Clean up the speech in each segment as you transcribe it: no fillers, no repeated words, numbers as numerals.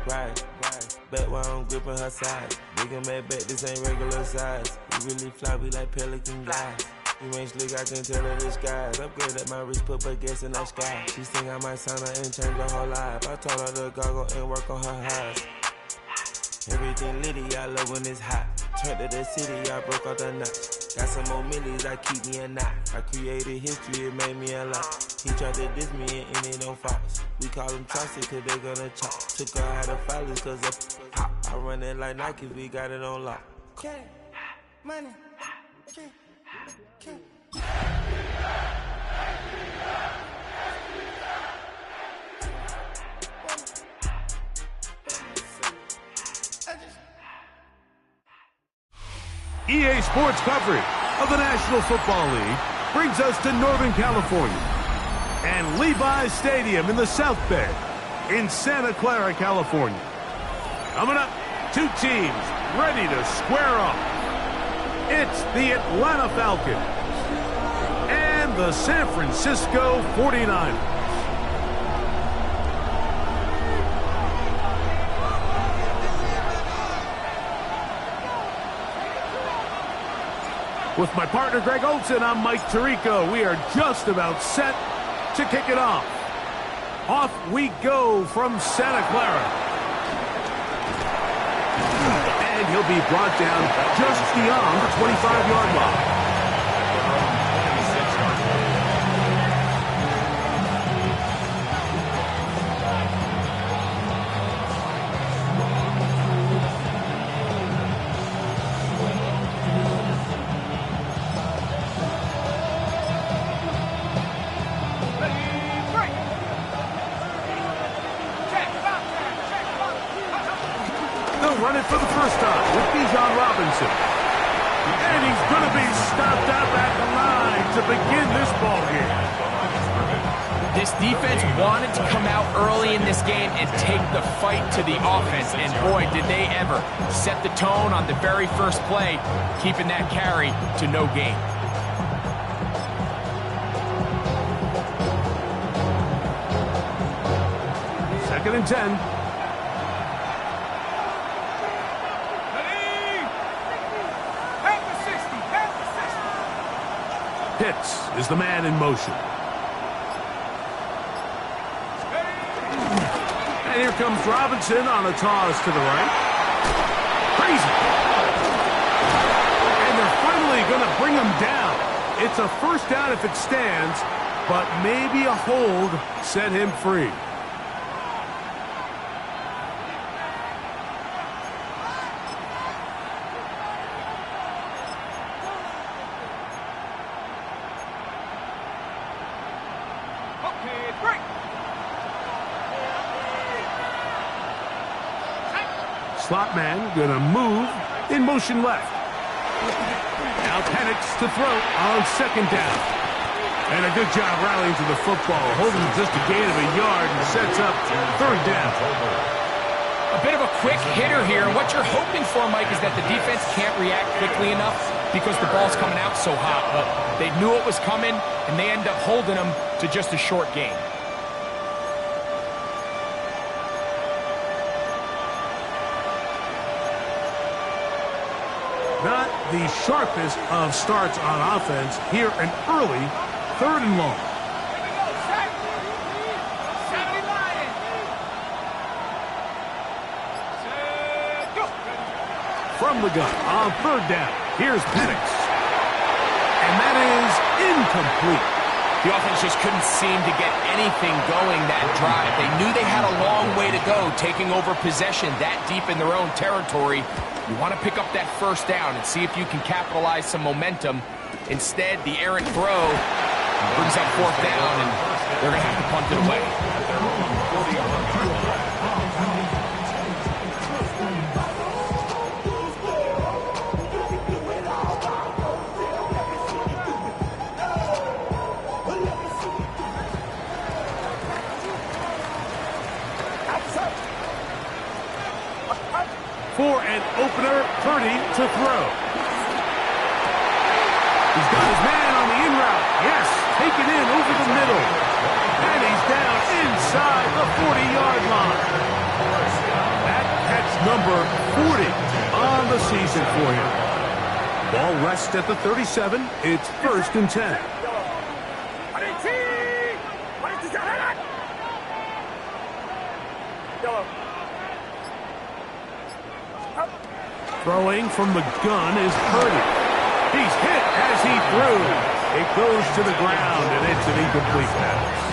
Right. Back while I'm gripping her side. Nigga mad back, this ain't regular size. You really fly, we like pelican guys. You ain't slick, I can tell her disguise. Upgrade at my wrist, put her gas in the sky. She think I might sign her and change her whole life. I told her to goggle and work on her eyes. Everything litty, I love when it's hot. Turned to the city, I broke out the notch. Got some more millies, I keep me a knot. I created history, it made me a lot. He tried to diss me and it don't false. We call them Chaucer cause they gonna chop. Took her out of filers cause of pop. I run it like Nike, we got it on lock. Okay, money, okay. EA Sports coverage of the National Football League brings us to Northern California and Levi's Stadium in the South Bay in Santa Clara, California. Coming up, two teams ready to square off. It's the Atlanta Falcons and the San Francisco 49ers. With my partner, Greg Olson, I'm Mike Tirico. We are just about set to kick it off. Off we go from Santa Clara. And he'll be brought down just beyond the 25-yard line. Running for the first time with Bijan Robinson. And he's going to be stopped up at the line to begin this ball game. This defense wanted to come out early in this game and take the fight to the offense. And boy, did they ever set the tone on the very first play, keeping that carry to no gain. Second and 10. Pitts is the man in motion. And here comes Robinson on a toss to the right. Crazy. And they're finally going to bring him down. It's a first down if it stands, but maybe a hold set him free. Slot man gonna move in motion left. Now Penix to throw on second down. And a good job rallying to the football, holding just a gain of a yard and sets up third down. A bit of a quick hitter here. What you're hoping for, Mike, is that the defense can't react quickly enough because the ball's coming out so hot. But they knew it was coming, and they end up holding them to just a short gain. Not the sharpest of starts on offense here, an early third and long. From the gun on third down, here's Penix. And that is incomplete. The offense just couldn't seem to get anything going that drive. They knew they had a long way to go, taking over possession that deep in their own territory. You want to pick up that first down and see if you can capitalize some momentum. Instead, the errant throw brings up fourth down, and they're going to have to punt it away. For an opener, Purdy to throw. He's got his man on the in route. Yes, take it in over the middle. And he's down inside the 40-yard line. number 40 on the season for him. Ball rests at the 37. It's 1st and 10. Throwing from the gun is Purdy. He's hit as he threw. It goes to the ground, and it's an incomplete pass.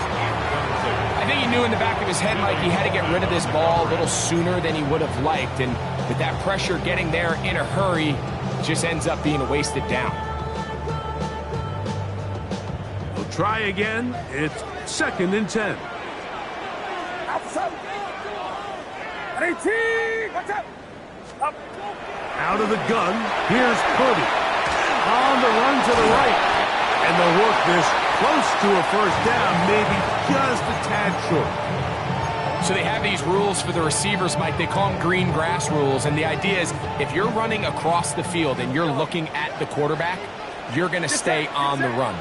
I think he knew in the back of his head, Mike, he had to get rid of this ball a little sooner than he would have liked. And with that pressure getting there in a hurry, just ends up being a wasted down. We'll try again. It's 2nd and 10. Out of the gun, here's Purdy. On the run to the right. And they'll work this close to a 1st down, maybe just a tad short. So they have these rules for the receivers, Mike. They call them green grass rules. And the idea is if you're running across the field and you're looking at the quarterback, you're going to stay on the run.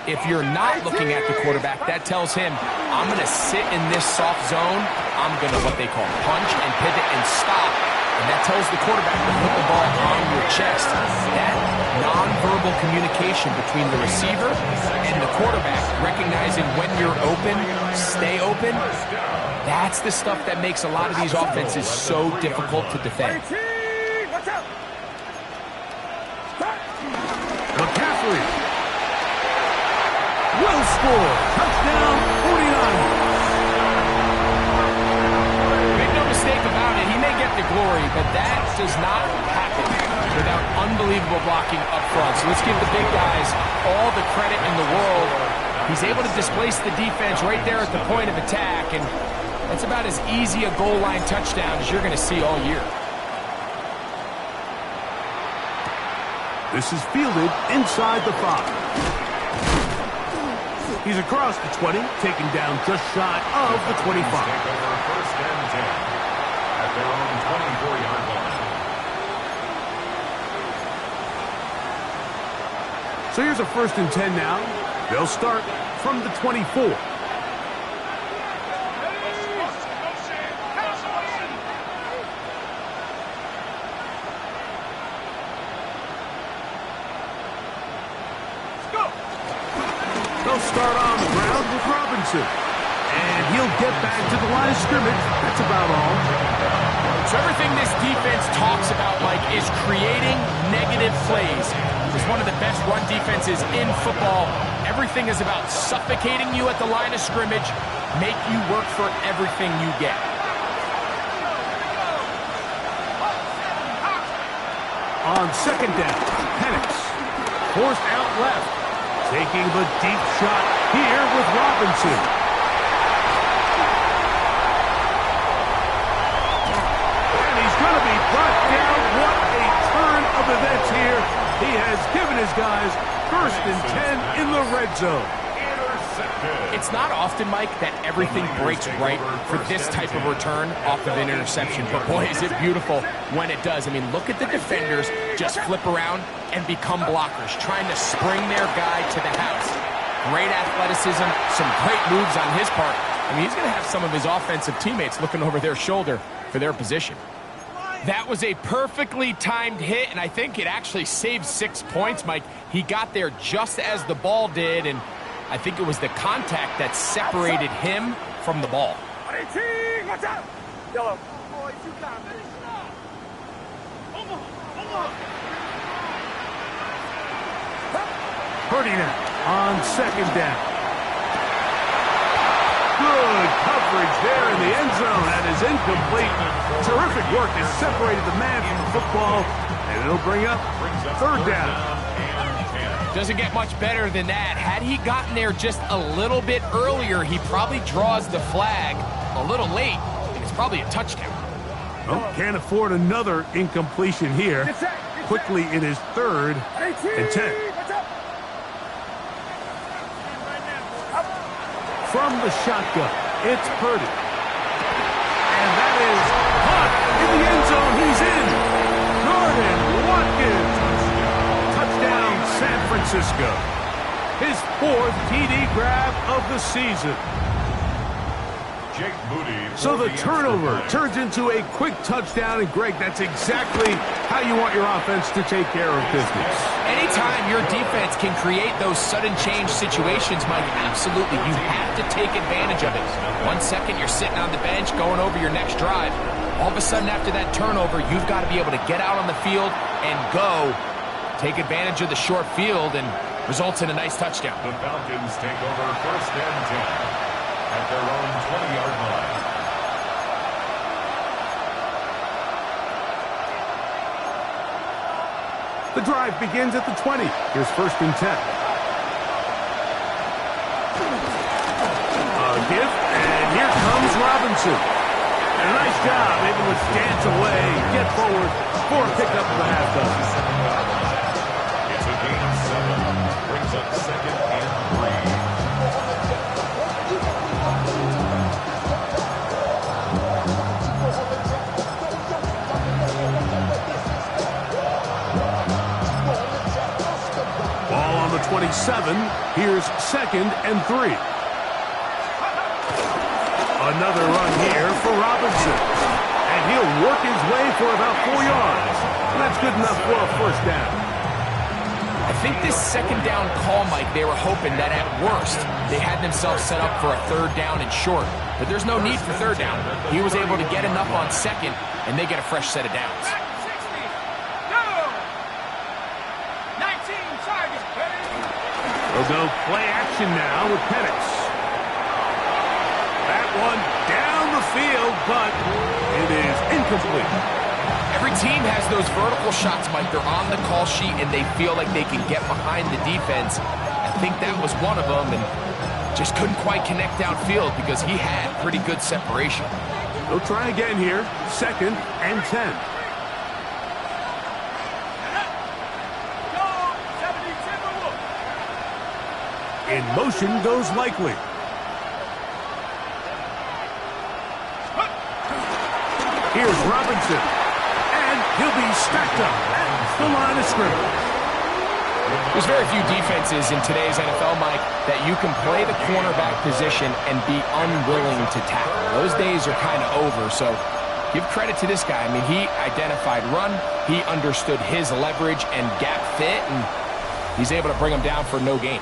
If you're not looking at the quarterback, that tells him, I'm going to sit in this soft zone. I'm going to what they call punch and pivot and stop. And that tells the quarterback to put the ball on your chest. That nonverbal communication between the receiver and the quarterback, recognizing when you're open, stay open, that's the stuff that makes a lot of these offenses so difficult to defend. McCaffrey will score. Touchdown, 49ers. Make no mistake about it, he may get the glory, but that does not happen without unbelievable blocking up front. So let's give the big guys all the credit in the world. He's able to displace the defense right there at the point of attack, and that's about as easy a goal line touchdown as you're going to see all year. This is fielded inside the 5. He's across the 20, taken down just shy of the 25. 1st and 10 at their own 24-yard line. So here's a 1st and 10 now. They'll start from the 24. They'll start on the ground with Robinson. And he'll get back to the line of scrimmage. That's about all. So everything this defense talks about, Mike, is creating negative plays. It's one of the best run defenses in football. Everything is about suffocating you at the line of scrimmage, make you work for everything you get. On 2nd down, Penix forced out left. Taking the deep shot here with Robinson. And he's going to be brought down. What a turn of events here. He has given his guys 1st and 10 in the red zone. It's not often, Mike, that everything breaks right for this type of return off of an interception. But boy, is it beautiful when it does. I mean, look at the defenders just flip around and become blockers, trying to spring their guy to the house. Great athleticism, some great moves on his part. I mean, he's going to have some of his offensive teammates looking over their shoulder for their position. That was a perfectly timed hit, and I think it actually saved 6 points, Mike. He got there just as the ball did, and I think it was the contact that separated him from the ball. Purdy now on 2nd down. Good coverage there in the end zone. That is incomplete. Terrific work has separated the man from the football, and it'll bring up 3rd down. Doesn't get much better than that. Had he gotten there just a little bit earlier, he probably draws the flag a little late, and it's probably a touchdown. Well, can't afford another incompletion here. Quickly in his 3rd and 10. From the shotgun, it's Purdy. And that is caught in the end zone. He's in. Jordan Watkins. Touchdown, San Francisco. His 4th TD grab of the season. So the turnover turns into a quick touchdown, and Greg, that's exactly how you want your offense to take care of business. Anytime your defense can create those sudden change situations, Mike, absolutely, you have to take advantage of it. 1 second, you're sitting on the bench going over your next drive. All of a sudden, after that turnover, you've got to be able to get out on the field and go. Take advantage of the short field, and results in a nice touchdown. The Falcons take over 1st and 10 at their own 20-yard line. The drive begins at the 20. Here's 1st and 10. A give, and here comes Robinson. And a nice job, able to dance away, get forward for a pickup of the half-dozen. It's a gain of 7. Brings up 2nd and 3. Ball on the 27. Here's 2nd and 3. Another run here for Robinson. And he'll work his way for about 4 yards. And that's good enough for a 1st down. I think this 2nd down call, Mike, they were hoping that at worst they had themselves set up for a 3rd down and short. But there's no need for 3rd down. He was able to get enough on 2nd, and they get a fresh set of downs. We'll go play action now with Penix. That one down the field, but it is incomplete. Every team has those vertical shots, Mike. They're on the call sheet, and they feel like they can get behind the defense. I think that was one of them, and just couldn't quite connect downfield because he had pretty good separation. They'll try again here. 2nd and 10. In motion goes Likely. Here's Robinson. And he'll be stacked up at the line of scrimmage. There's very few defenses in today's NFL, Mike, that you can play the cornerback position and be unwilling to tackle. Those days are kind of over, so give credit to this guy. I mean, he identified run, he understood his leverage and gap fit, and he's able to bring him down for no gain.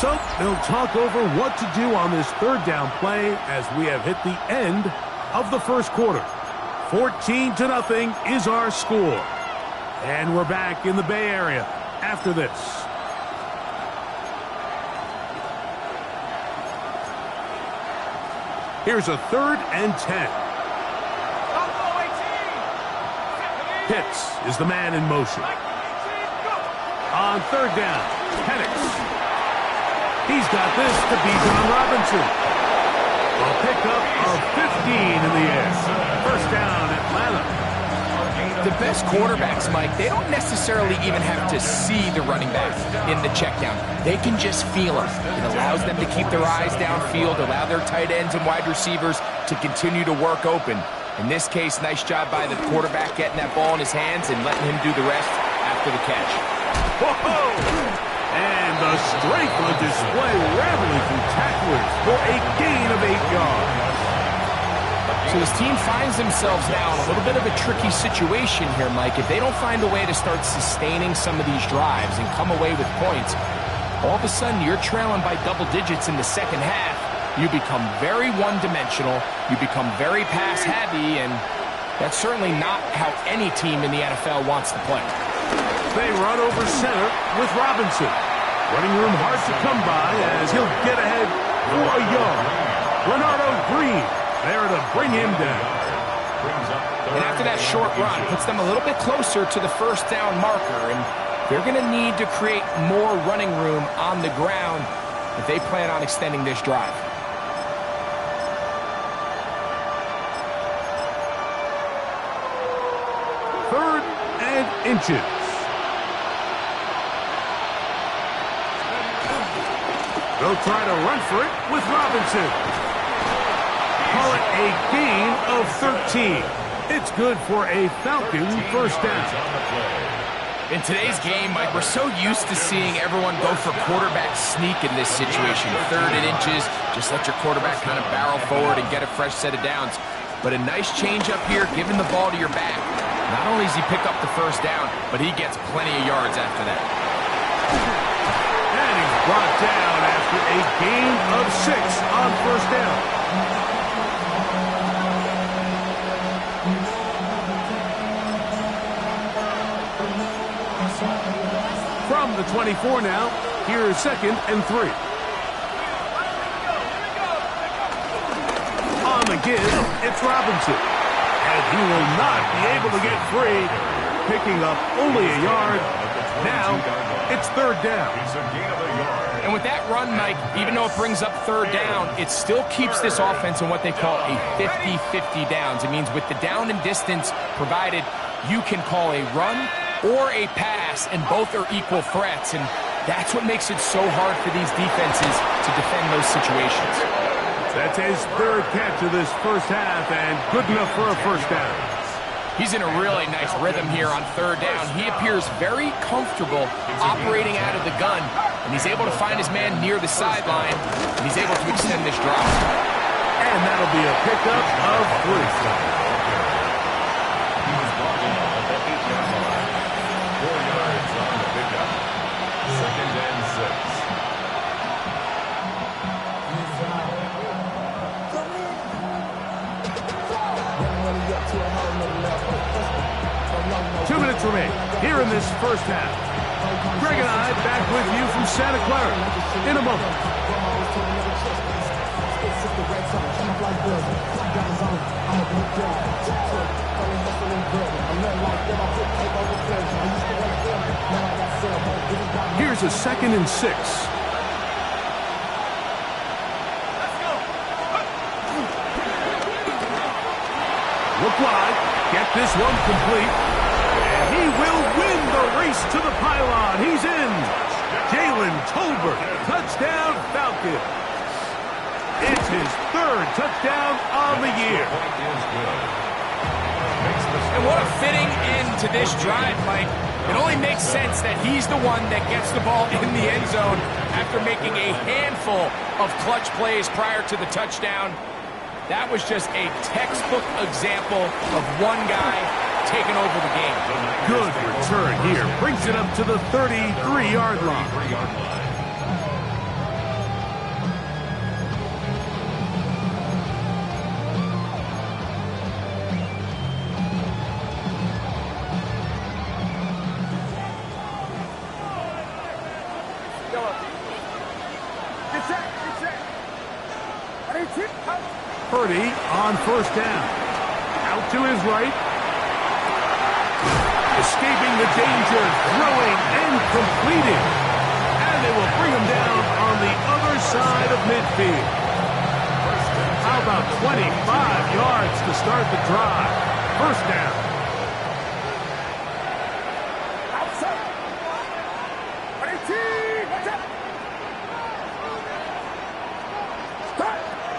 So they'll talk over what to do on this 3rd down play as we have hit the end of the 1st quarter. 14-0 is our score. And we're back in the Bay Area after this. Here's a 3rd and 10. Pitts is the man in motion. On 3rd down, Penix. He's got this to Bijan Robinson. A pickup of 15 in the air. 1st down, Atlanta. The best quarterbacks, Mike, they don't necessarily even have to see the running back in the check down. They can just feel him. It allows them to keep their eyes downfield, allow their tight ends and wide receivers to continue to work open. In this case, nice job by the quarterback getting that ball in his hands and letting him do the rest after the catch. Whoa! And the strength on display, rattling through tacklers for a gain of 8 yards. So this team finds themselves now in a little bit of a tricky situation here, Mike. If they don't find a way to start sustaining some of these drives and come away with points, all of a sudden you're trailing by double digits in the 2nd half. You become very one-dimensional. You become very pass-heavy, and that's certainly not how any team in the NFL wants to play. They run over center with Robinson. Running room hard to come by as he'll get ahead for a yard. Renardo Green there to bring him down. And after that short run, puts them a little bit closer to the 1st down marker, and they're going to need to create more running room on the ground if they plan on extending this drive. Third and inches. They'll try to run for it with Robinson. Call it a gain of 13. It's good for a Falcon 1st down. In today's game, Mike, we're so used to seeing everyone go for quarterback sneak in this situation. 3rd and inches, just let your quarterback kind of barrel forward and get a fresh set of downs. But a nice change up here, giving the ball to your back. Not only does he pick up the first down, but he gets plenty of yards after that. And he's brought down after a gain of 6 on first down. From the 24 now, here is 2nd and 3. On the give, it's Robinson. And he will not be able to get free, picking up only a yard. Now, it's 3rd down. And with that run, Mike, even though it brings up 3rd down, it still keeps this offense in what they call a 50-50 downs. It means with the down and distance provided, you can call a run or a pass, and both are equal threats. And that's what makes it so hard for these defenses to defend those situations. That's his 3rd catch of this first half, and good enough for a first down. He's in a really nice rhythm here on 3rd down. He appears very comfortable operating out of the gun, and he's able to find his man near the sideline, and he's able to extend this drive. And that'll be a pickup of 3. He was brought in at the 8-yard line. 4 yards on the pickup. 2nd and 6. Two minutes remain here in this first half. Greg and I back with you from Santa Clara in a moment. Here's a 2nd and 6. Look wide, get this one complete, and he will win the race to the pylon. He's in. Jalen Tolbert, touchdown Falcons. It's his 3rd touchdown on the year. And what a fitting end to this drive, Mike. It only makes sense that he's the one that gets the ball in the end zone after making a handful of clutch plays prior to the touchdown. That was just a textbook example of one guy taking over the game. Good return here. Brings it up to the 33-yard line. Purdy on first down. Out to his right. Escaping the danger, throwing and completing. And they will bring him down on the other side of midfield. How about 25 yards to start the drive? First down.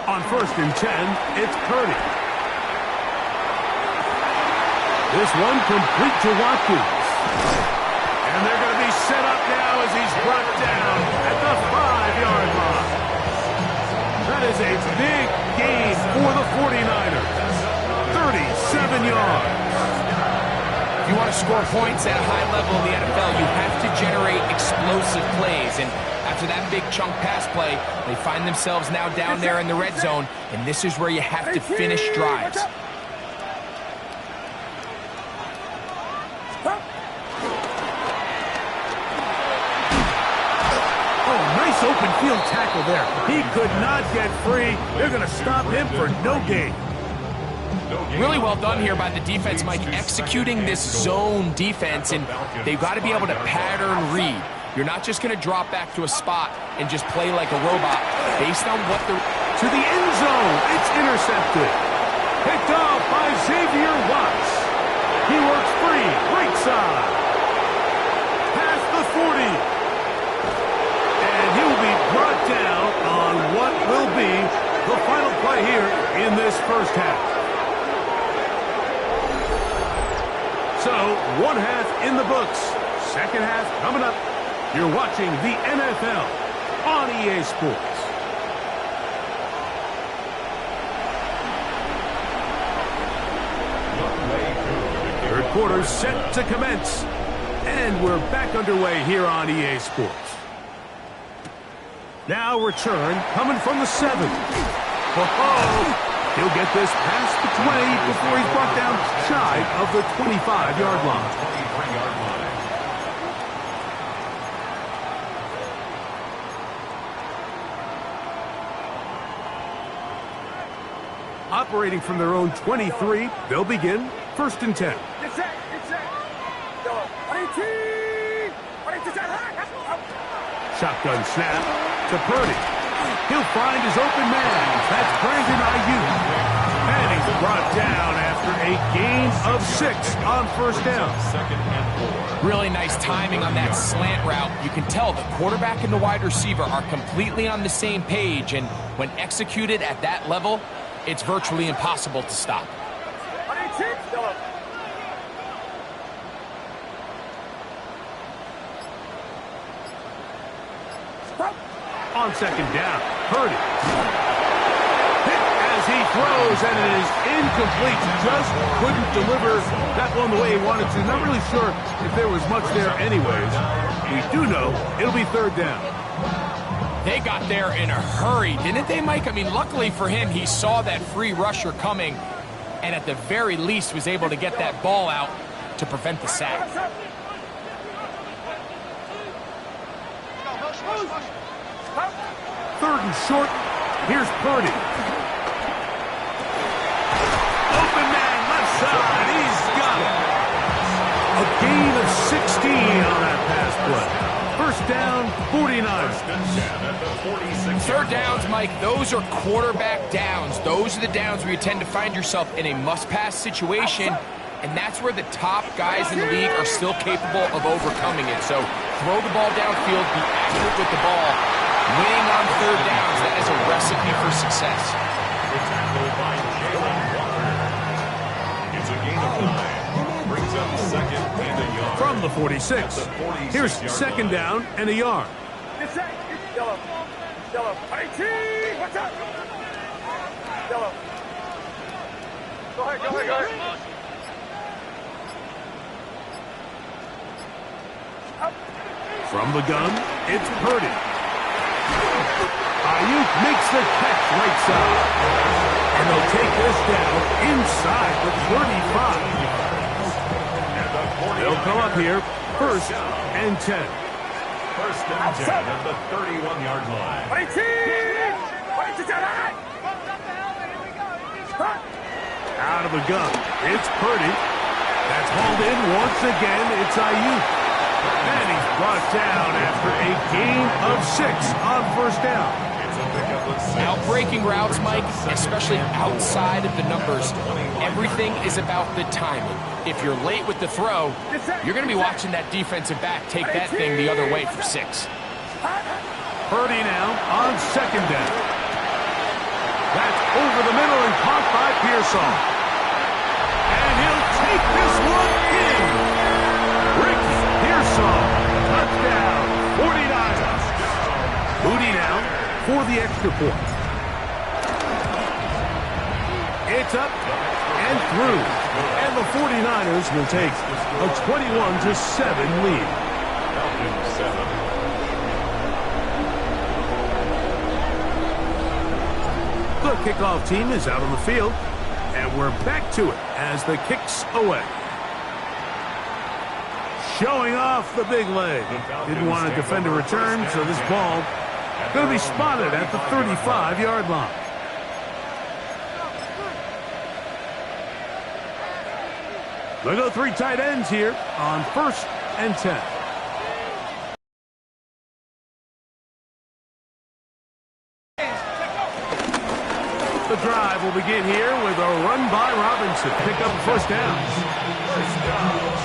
On 1st and 10, it's Purdy. This one complete to Watkins. And they're going to be set up now as he's brought down at the 5-yard line. That is a big gain for the 49ers. 37 yards. If you want to score points at a high level in the NFL, you have to generate explosive plays. And after that big chunk pass play, they find themselves now down there in the red zone, and this is where you have to finish drives. Oh, nice open field tackle there. He could not get free. They're going to stop him for no gain. Really well done here by the defense, Mike, executing this zone defense, and they've got to be able to pattern read. You're not just going to drop back to a spot and just play like a robot based on what the... To the end zone, it's intercepted. Picked off by Xavier Watts. He works free, right side. Past the 40. And he will be brought down on what will be the final play here in this first half. So, one half in the books. Second half coming up. You're watching the NFL on EA Sports. Third quarter set to commence. And we're back underway here on EA Sports. Now return coming from the 7. He'll get this past the 20 before he's brought down shy of the 25-yard line. 23-yard line. Operating from their own 23, they'll begin 1st and 10. Shotgun snap to Purdy. He'll find his open man. That's Brandon Ayuk. And he's brought down after a gain of 6 on 1st down. 2nd and 4. Really nice timing on that slant route. You can tell the quarterback and the wide receiver are completely on the same page, and when executed at that level, it's virtually impossible to stop. 2nd down, Purdy. Hit as he throws, and it is incomplete. Just couldn't deliver that one the way he wanted to. Not really sure if there was much there anyways. We do know it'll be 3rd down. They got there in a hurry, didn't they, Mike? I mean, luckily for him, he saw that free rusher coming, and at the very least was able to get that ball out to prevent the sack. Third and short. Here's Purdy. Open man, left side. He's got it. A gain of 16 on that pass play. 1st down, 49. 3rd downs, Mike, those are quarterback downs. Those are the downs where you tend to find yourself in a must-pass situation, and that's where the top guys in the league are still capable of overcoming it. So throw the ball downfield, be accurate with the ball. Winning on 3rd downs, that is a recipe for success. The tackle by Jalen Walker. It's a gain of 9. Brings up 2nd and a yard. From the 46. Here's 2nd down and a yard. Yellow. What's up? Yellow. Go ahead. From the gun, it's Purdy. Ayuk makes the catch right side. And they'll take this down inside the 35. They'll come up here 1st and 10. 1st and 10 at the 31-yard line. Out of the gun, it's Purdy. That's hauled in once again. It's Ayuk. And he's brought down after a gain of 6 on 1st down. Outbreaking routes, Mike, especially outside of the numbers, everything is about the timing. If you're late with the throw, you're going to be watching that defensive back take that thing the other way for 6. Purdy now on 2nd down. That's over the middle and caught by Pearsall. And he'll take this one in. Ricky Pearsall, touchdown, 49ers. Moody now for the extra point. It's up and through. And the 49ers will take a 21-7 lead. Falcons 7. The kickoff team is out on the field, and we're back to it as the kick's away. Showing off the big leg. Didn't want to defend a return, so this ball going to be spotted at the 35-yard line. They'll go 3 tight ends here on 1st and 10. The drive will begin here with a run by Robinson. Pick up 1st down.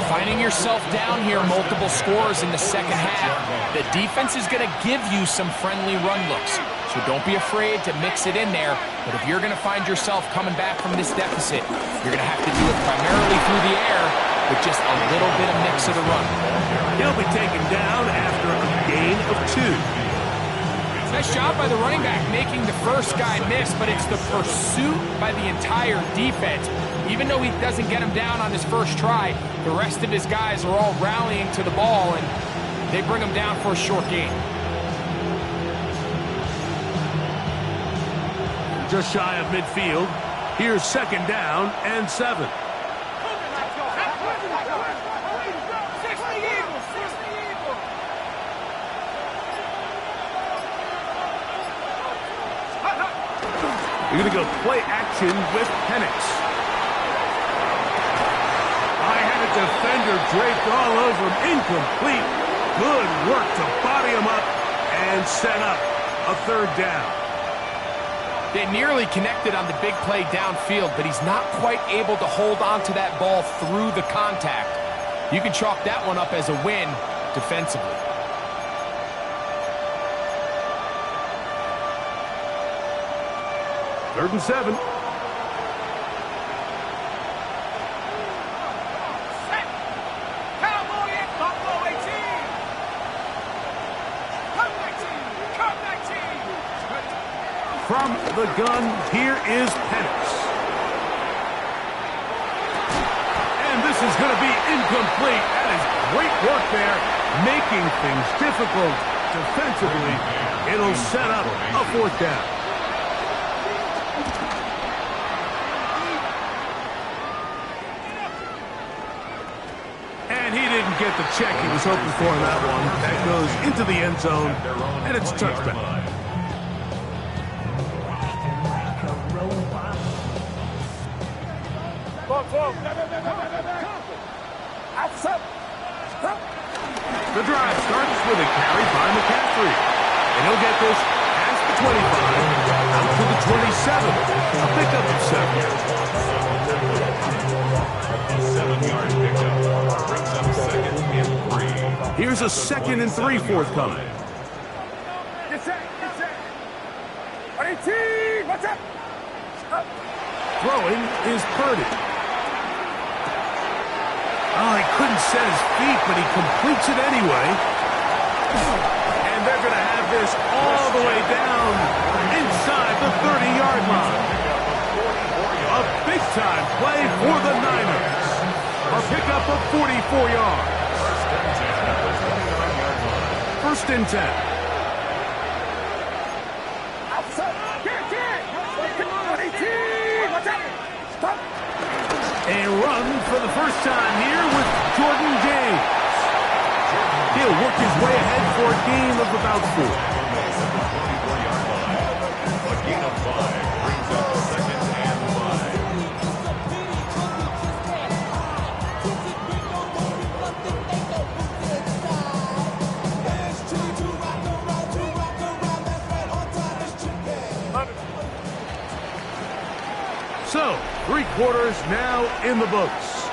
Finding yourself down here, multiple scores in the 2nd half. The defense is going to give you some friendly run looks. So don't be afraid to mix it in there. But if you're going to find yourself coming back from this deficit, you're going to have to do it primarily through the air. with just a little bit of mix of the run. He'll be taken down after a gain of 2. Nice job by the running back making the first guy miss, but it's the pursuit by the entire defense. Even though he doesn't get him down on his first try, the rest of his guys are all rallying to the ball, and they bring him down for a short gain. Just shy of midfield. Here's 2nd down and 7. You're going to go play action with Penix. I-had a defender draped all over him. Incomplete. Good work to body him up and set up a 3rd down. They nearly connected on the big play downfield, but he's not quite able to hold on to that ball through the contact. You can chalk that one up as a win defensively. 3rd and 7. From the gun, here is Penix. And this is going to be incomplete. That is great work there, making things difficult defensively. It'll set up a 4th down. And he didn't get the check he was hoping for in that one. That goes into the end zone, and it's a touchback. The drive starts with a carry by McCaffrey. And he'll get this past the 25, out to the 27. A pickup of 7. 7-yard pickup. Brings up 2nd and 3. Here's a 2nd and 3 forthcoming. Get set. What's up? Throwing is Purdy. Oh, he couldn't set his feet, but he completes it anyway. And they're going to have this all the way down inside the 30-yard line. A big-time play for the Niners. A pickup of 44 yards. 1st and 10. A run for the first time here with Jordan James. He'll work his way ahead for a gain of about 4. A gain of 5 brings up 2nd and 5. So, 3 quarters now in the books.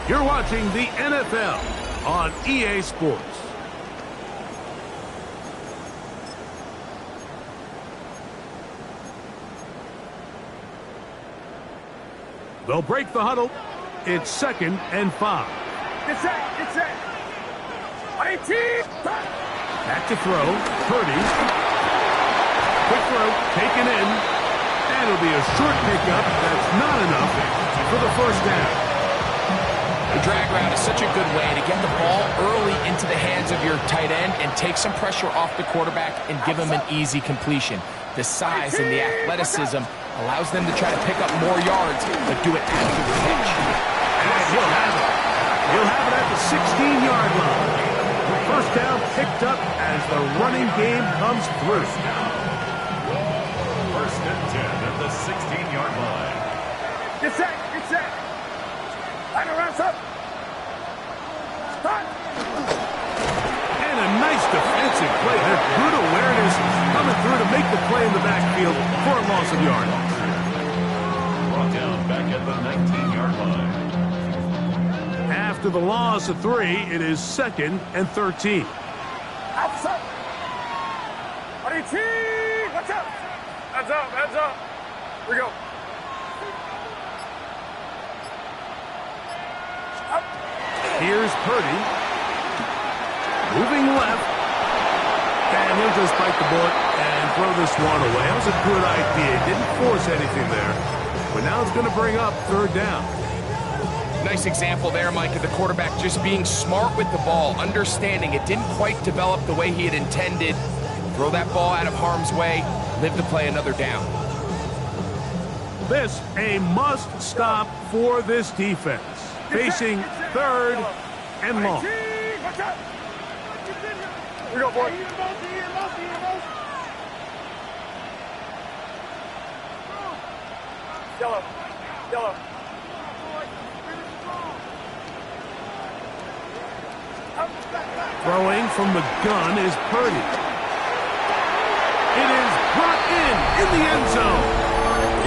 You're watching the NFL on EA Sports. They'll break the huddle. It's 2nd and 5. Get set. 18. Back to throw. Purdy. Quick throw. Taken in. And it'll be a short pickup. That's not enough for the 1st down. The drag route is such a good way to get the ball early into the hands of your tight end and take some pressure off the quarterback and give him an easy completion. The size and the athleticism allows them to try to pick up more yards, but do it after the catch. And he'll have it. He'll have it at the 16-yard line. The 1st down picked up as the running game comes through. 1st and 10 at the 16-yard line. Get set. Line around up. Start. And a nice defensive play. Their good awareness coming through to make the play in the backfield for a loss of yard. Brought down back at the 19-yard line. After the loss of 3, it is 2nd and 13. Outside. 18. Watch out. Hands up. Here we go. Up. Purdy. Moving left. And he'll just bite the bullet and throw this one away. That was a good idea. Didn't force anything there. But now it's going to bring up third down. Nice example there, Mike, of the quarterback just being smart with the ball, understanding it didn't quite develop the way he had intended. Throw that ball out of harm's way, live to play another down. This a must stop for this defense. Facing third and long. Here we go, boy. Yellow. Yellow. Throwing from the gun is Purdy. It is brought in the end zone.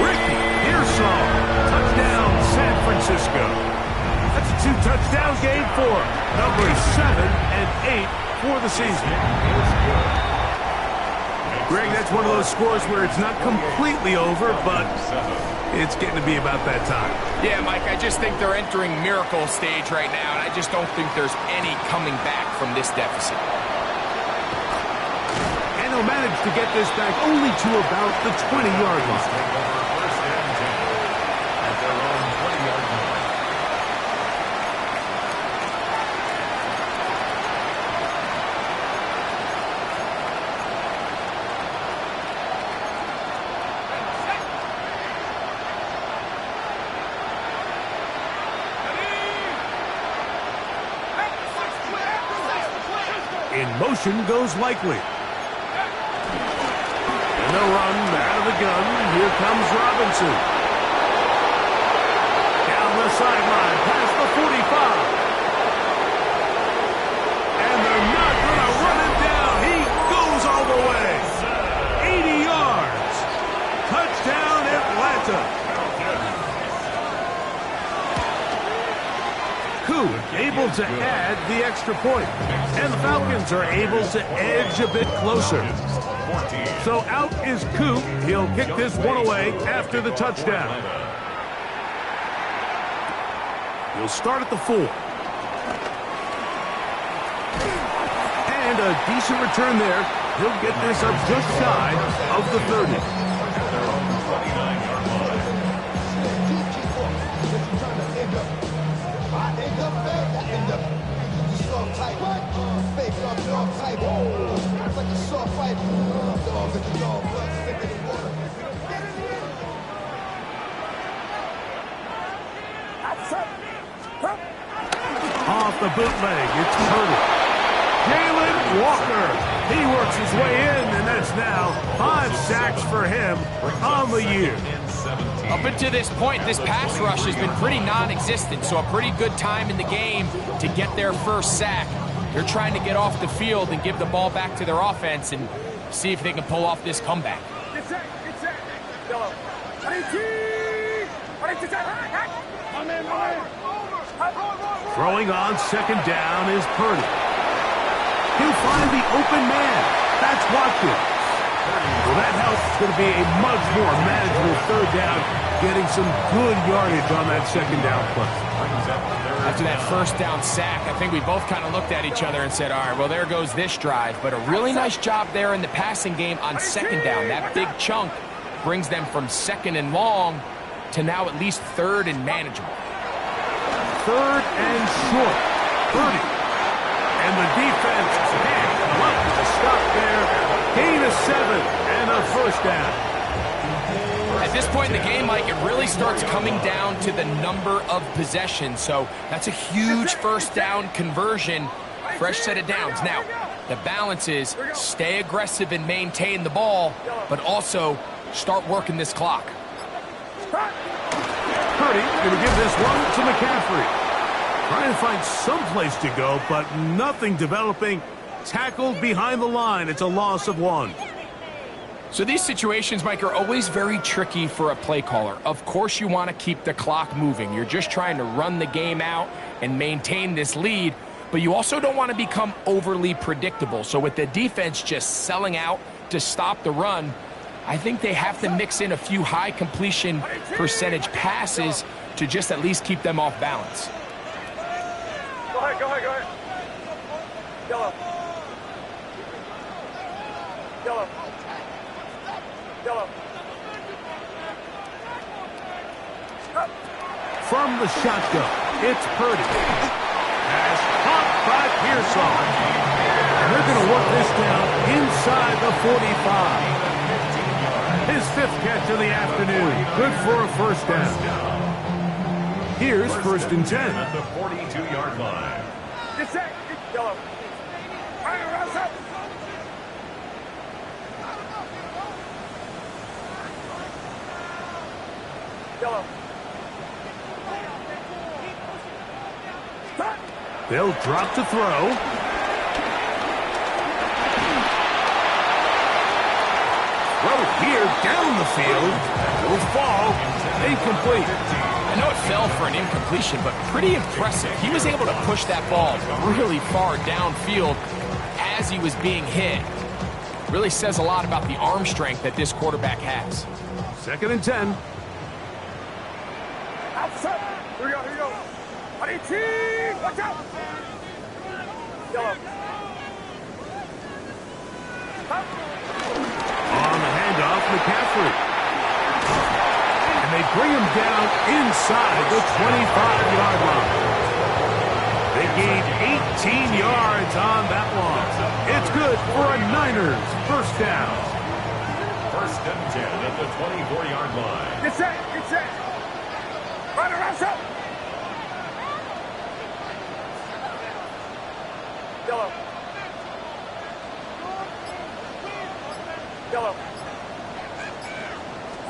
Ricky Pearsall. Touchdown, San Francisco. That's a 2-touchdown game for numbers 7 and 8 for the season. Greg, that's one of those scores where it's not completely over, but it's getting to be about that time. Yeah, Mike, I just think they're entering miracle stage right now, and I just don't think there's any coming back from this deficit. And he'll manage to get this back only to about the 20-yard line. In motion goes Likely. And they'll run out of the gun. Here comes Robinson. Down the sideline, past the 45. And they're not going to run him down. He goes all the way. 80 yards. Touchdown, Atlanta. Able to add the extra point. And the Falcons are able to edge a bit closer. So out is Coop. He'll kick this one away after the touchdown. He'll start at the 4. And a decent return there. He'll get this up just shy of the 30. Off the bootleg, it's Purdy. Jalen Walker. He works his way in, and that's now 5 sacks for him on the year. Up until this point, this pass rush has been pretty non-existent, so a pretty good time in the game to get their first sack. They're trying to get off the field and give the ball back to their offense and see if they can pull off this comeback. Get set. Yellow. Throwing on second down is Purdy. He'll find the open man. That's Watkins. Well, that helps. It's going to be a much more manageable third down, getting some good yardage on that second down play. After that first down sack, I think we both kind of looked at each other and said, all right, well, there goes this drive. But a really nice job there in the passing game on second down. That big chunk brings them from second and long to now at least third and manageable. Third and short. Purdy. And the defense can't look to stop there. Gain of 7 and a first down. At this point in the game, Mike, it really starts coming down to the number of possessions. So that's a huge first down conversion. Fresh set of downs. Now, the balance is stay aggressive and maintain the ball, but also start working this clock. Purdy going to give this one to McCaffrey. Trying to find some place to go, but nothing developing. Tackled behind the line. It's a loss of 1. So these situations, Mike, are always very tricky for a play caller. Of course you want to keep the clock moving. You're just trying to run the game out and maintain this lead, but you also don't want to become overly predictable. So with the defense just selling out to stop the run, I think they have to mix in a few high completion percentage passes to just at least keep them off balance. Go ahead, go ahead, go ahead. Yellow. Yellow. Yellow. Stop. From the shotgun, it's Purdy. Pass caught by Pearsall. And they're going to work this down inside the 45. His 5th catch of the afternoon. Good for a first down. Here's 1st and 10. At the 42-yard line. Get set. Yellow. Right around up. Yellow. Stop. They'll drop to throw. Throw here down the field. Will fall. Incomplete. I know it fell for an incompletion, but pretty impressive. He was able to push that ball really far downfield as he was being hit. Really says a lot about the arm strength that this quarterback has. 2nd and 10. Outside. Here we go, here we go. 18. Watch out. Yellow. Up. On the handoff, McCaffrey. And they bring him down inside the 25-yard line. They gained 18 yards on that one. It's good for a Niners first down. 1st and 10 at the 24-yard line. Get set. Get set. Right around up. Yellow. Yellow.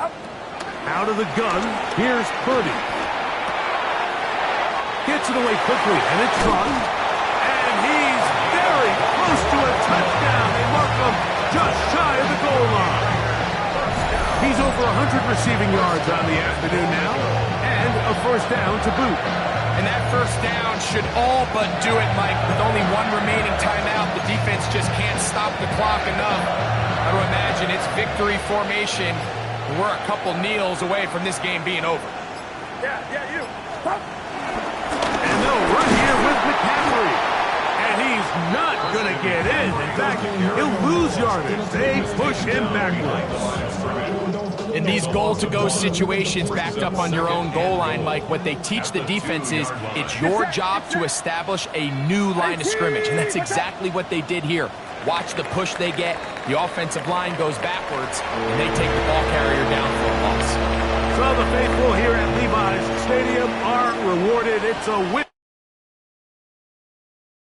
Up. Out of the gun, here's Purdy. Gets it away quickly, and it's run. And he's very close to a touchdown. They mark him just shy of the goal line. He's over 100 receiving yards on the afternoon now, and a first down to boot. And that first down should all but do it, Mike. With only one remaining timeout, the defense just can't stop the clock enough. I would imagine it's victory formation. We're a couple kneels away from this game being over. Yeah, you. Up. And they'll run here with McCaffrey. And he's not going to get in. In fact, he'll lose yardage. They push him backwards. In these goal-to-go situations backed up on your own goal line, Mike, what they teach the defense is it's your job to establish a new line of scrimmage, and that's exactly what they did here. Watch the push they get. The offensive line goes backwards, and they take the ball carrier down for a loss. So the faithful here at Levi's Stadium are rewarded. It's a win.